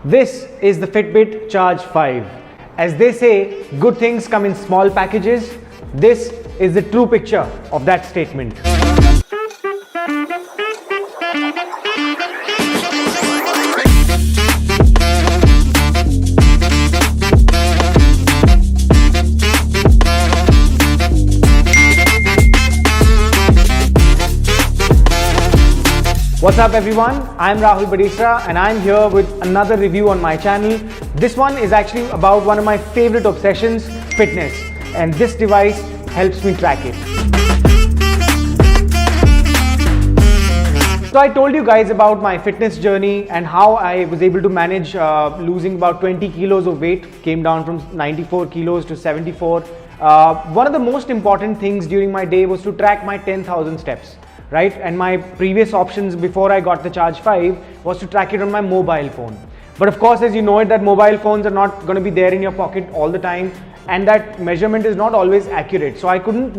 This is the Fitbit Charge 5. As they say, good things come in small packages. This is the true picture of that statement. What's up everyone, I'm Rahul Badesra and I'm here with another review on my channel. This one is actually about one of my favorite obsessions, fitness, and this device helps me track it. So I told you guys about my fitness journey and how I was able to manage losing about 20 kilos of weight, came down from 94 kilos to 74. One of the most important things during my day was to track my 10,000 steps. Right? And my previous options before I got the Charge 5 was to track it on my mobile phone. But of course, as you know it, that mobile phones are not going to be there in your pocket all the time, and that measurement is not always accurate. So I couldn't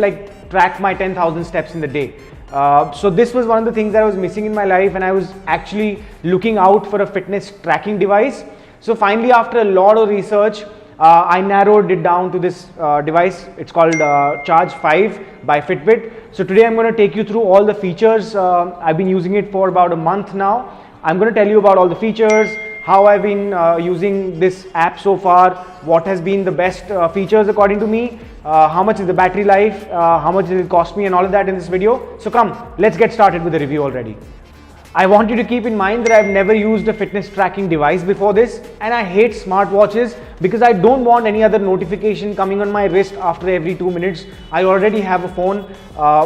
track my 10,000 steps in the day. So this was one of the things that I was missing in my life, and I was actually looking out for a fitness tracking device. So finally, after a lot of research, I narrowed it down to this device. It's called Charge 5 by Fitbit. So today I'm going to take you through all the features. I've been using it for about a month now. I'm going to tell you about all the features, how I've been using this app so far, what has been the best features according to me, how much is the battery life, how much did it cost me, and all of that in this video. So come, let's get started with the review already. I want you to keep in mind that I've never used a fitness tracking device before this, and I hate smartwatches because I don't want any other notification coming on my wrist after every 2 minutes. I already have a phone.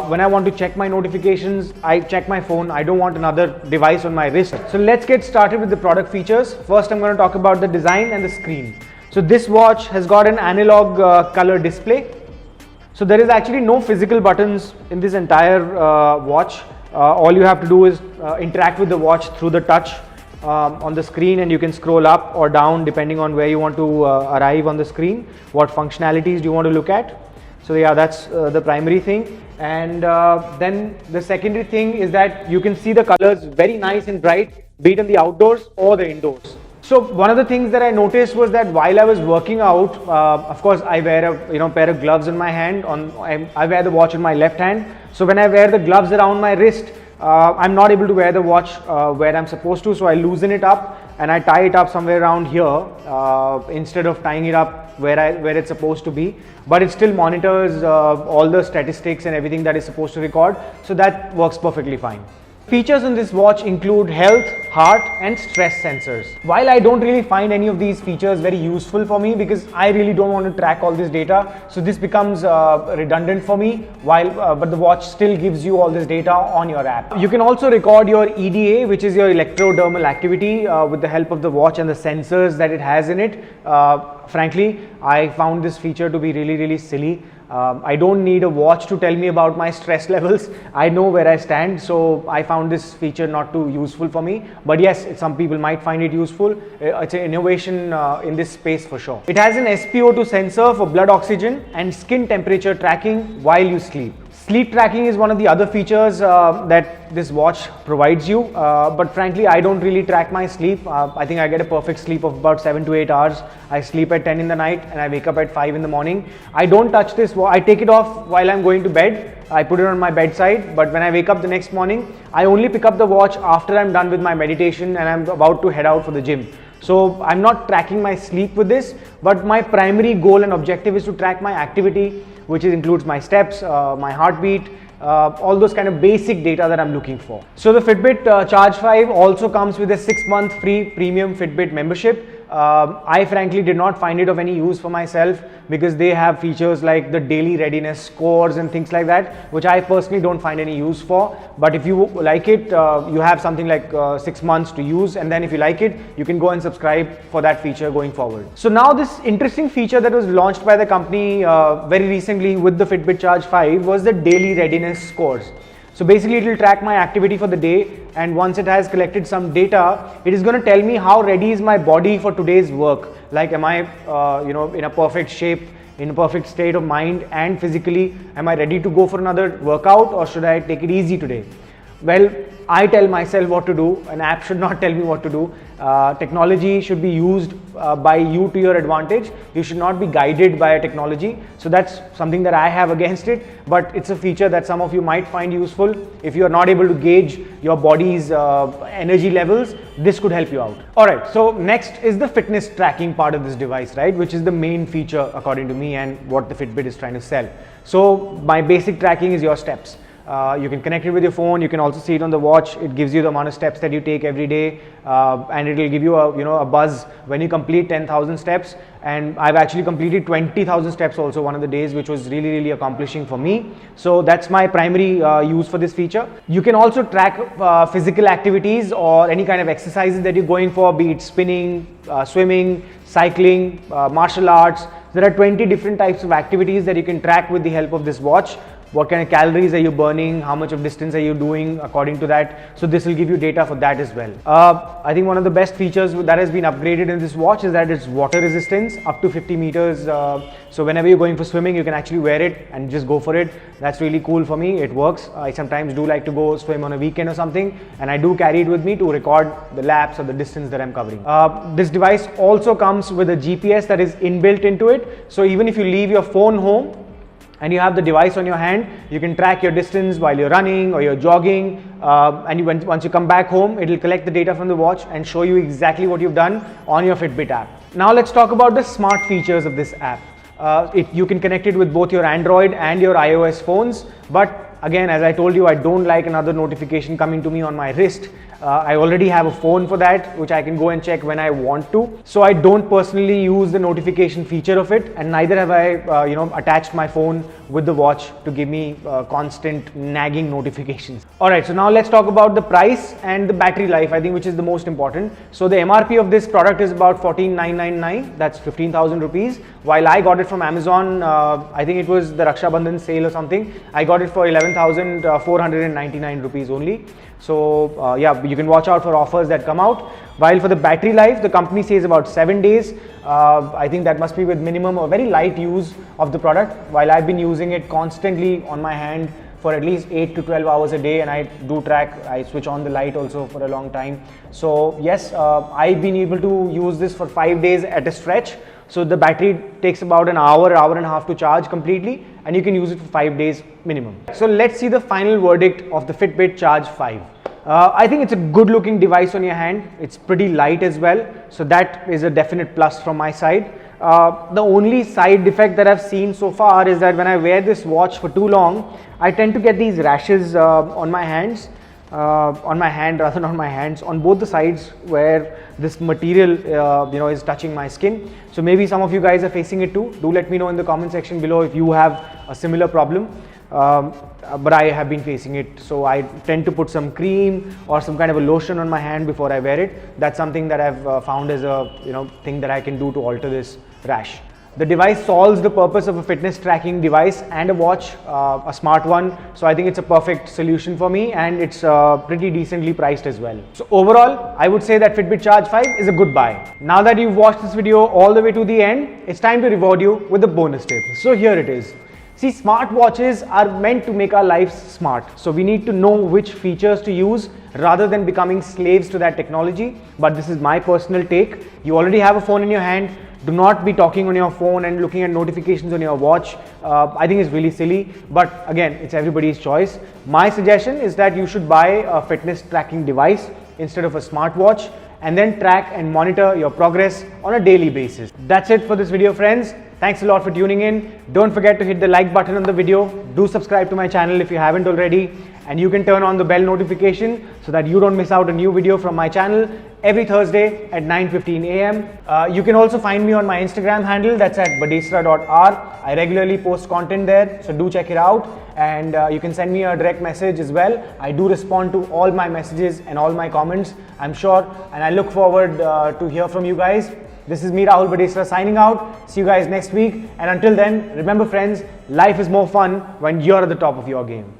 When I want to check my notifications, I check my phone. I don't want another device on my wrist. So let's get started with the product features. First, I'm going to talk about the design and the screen. So this watch has got an analog color display. So there is actually no physical buttons in this entire watch. All you have to do is interact with the watch through the touch on the screen, and you can scroll up or down depending on where you want to arrive on the screen, what functionalities do you want to look at. So yeah, that's the primary thing. And then the secondary thing is that you can see the colors very nice and bright, be it in the outdoors or the indoors. So one of the things that I noticed was that while I was working out, of course I wear a pair of gloves in my hand. I wear the watch in my left hand. So when I wear the gloves around my wrist, I'm not able to wear the watch where I'm supposed to. So I loosen it up and I tie it up somewhere around here instead of tying it up where it's supposed to be. But it still monitors all the statistics and everything that is supposed to record. So that works perfectly fine. Features on this watch include health, heart and stress sensors. While I don't really find any of these features very useful for me because I really don't want to track all this data, so this becomes redundant for me, but the watch still gives you all this data on your app. You can also record your EDA, which is your electrodermal activity, with the help of the watch and the sensors that it has in it. Frankly, I found this feature to be really silly. I don't need a watch to tell me about my stress levels. I know where I stand, so I found this feature not too useful for me. But yes, some people might find it useful. It's an innovation in this space for sure. It has an SpO2 sensor for blood oxygen and skin temperature tracking while you sleep. Sleep tracking is one of the other features that this watch provides you, but frankly I don't really track my sleep. I think I get a perfect sleep of about 7 to 8 hours. I sleep at 10 in the night and I wake up at 5 in the morning. I don't touch this watch. I take it off while I'm going to bed. I put it on my bedside, but when I wake up the next morning, I only pick up the watch after I'm done with my meditation and I'm about to head out for the gym. So I'm not tracking my sleep with this, but my primary goal and objective is to track my activity, which includes my steps, my heartbeat, all those kind of basic data that I'm looking for. So the Fitbit Charge 5 also comes with a 6-month free premium Fitbit membership. I frankly did not find it of any use for myself because they have features like the daily readiness scores and things like that, which I personally don't find any use for. But if you like it, you have something like 6 months to use, and then if you like it, you can go and subscribe for that feature going forward. So now this interesting feature that was launched by the company very recently with the Fitbit Charge 5 was the daily readiness scores. So basically it will track my activity for the day, and once it has collected some data, it is going to tell me how ready is my body for today's work. Like, am I in a perfect shape, in a perfect state of mind and physically? Am I ready to go for another workout, or should I take it easy today? Well, I tell myself what to do. An app should not tell me what to do. Technology should be used by you to your advantage. You should not be guided by a technology. So that's something that I have against it, but it's a feature that some of you might find useful. If you are not able to gauge your body's energy levels, this could help you out. Alright, so next is the fitness tracking part of this device, right? Which is the main feature according to me and what the Fitbit is trying to sell. So my basic tracking is your steps. You can connect it with your phone. You can also see it on the watch. It gives you the amount of steps that you take every day, and it will give you a buzz when you complete 10,000 steps. And I've actually completed 20,000 steps also one of the days, which was really accomplishing for me. So that's my primary use for this feature. You can also track physical activities or any kind of exercises that you're going for, be it spinning, swimming, cycling, martial arts. There are 20 different types of activities that you can track with the help of this watch. What kind of calories are you burning, how much of distance are you doing according to that. So this will give you data for that as well. I think one of the best features that has been upgraded in this watch is that it's water resistance up to 50 meters. So whenever you're going for swimming, you can actually wear it and just go for it. That's really cool for me. It works. I sometimes do like to go swim on a weekend or something, and I do carry it with me to record the laps or the distance that I'm covering. This device also comes with a GPS that is inbuilt into it. So even if you leave your phone home and you have the device on your hand, you can track your distance while you're running or you're jogging, and once you come back home, it will collect the data from the watch and show you exactly what you've done on your Fitbit app. Now let's talk about the smart features of this app. You can connect it with both your Android and your iOS phones, but again, as I told you, I don't like another notification coming to me on my wrist. I already have a phone for that, which I can go and check when I want to. So I don't personally use the notification feature of it, and neither have I attached my phone with the watch to give me constant nagging notifications. Alright, so now let's talk about the price and the battery life, I think, which is the most important. So the MRP of this product is about 14,999, that's 15,000 rupees. While I got it from Amazon, I think it was the Raksha Bandhan sale or something, I got it for 11,499 rupees only. So yeah, you can watch out for offers that come out. While for the battery life, the company says about 7 days. I think that must be with minimum or very light use of the product. While I've been using it constantly on my hand for at least 8 to 12 hours a day, and I do track, I switch on the light also for a long time. So yes, I've been able to use this for 5 days at a stretch. So the battery takes about an hour and a half to charge completely, and you can use it for 5 days minimum. So let's see the final verdict of the Fitbit Charge 5. I think it's a good looking device on your hand. It's pretty light as well, so that is a definite plus from my side. The only side defect that I've seen so far is that when I wear this watch for too long, I tend to get these rashes on my hands. On my hand, rather not my hands, on both the sides where this material is touching my skin. So maybe some of you guys are facing it too. Do let me know in the comment section below if you have a similar problem. But I have been facing it, so I tend to put some cream or some kind of a lotion on my hand before I wear it. That's something that I've found as a thing that I can do to alter this rash. The device solves the purpose of a fitness tracking device and a watch, a smart one. So I think it's a perfect solution for me, and it's pretty decently priced as well. So overall, I would say that Fitbit Charge 5 is a good buy. Now that you've watched this video all the way to the end, it's time to reward you with the bonus tip. So here it is. See, smart watches are meant to make our lives smart. So we need to know which features to use rather than becoming slaves to that technology. But this is my personal take. You already have a phone in your hand. Do not be talking on your phone and looking at notifications on your watch. I think it's really silly, but again, it's everybody's choice. My suggestion is that you should buy a fitness tracking device instead of a smartwatch, and then track and monitor your progress on a daily basis. That's it for this video, friends. Thanks a lot for tuning in. Don't forget to hit the like button on the video. Do subscribe to my channel if you haven't already, and you can turn on the bell notification so that you don't miss out a new video from my channel every Thursday at 9:15 a.m. You can also find me on my Instagram handle, that's at badesra.r. I regularly post content there, so do check it out, and you can send me a direct message as well. I do respond to all my messages and all my comments, I'm sure, and I look forward to hear from you guys. This is me, Rahul Badesra, signing out. See you guys next week, and until then, remember friends, life is more fun when you're at the top of your game.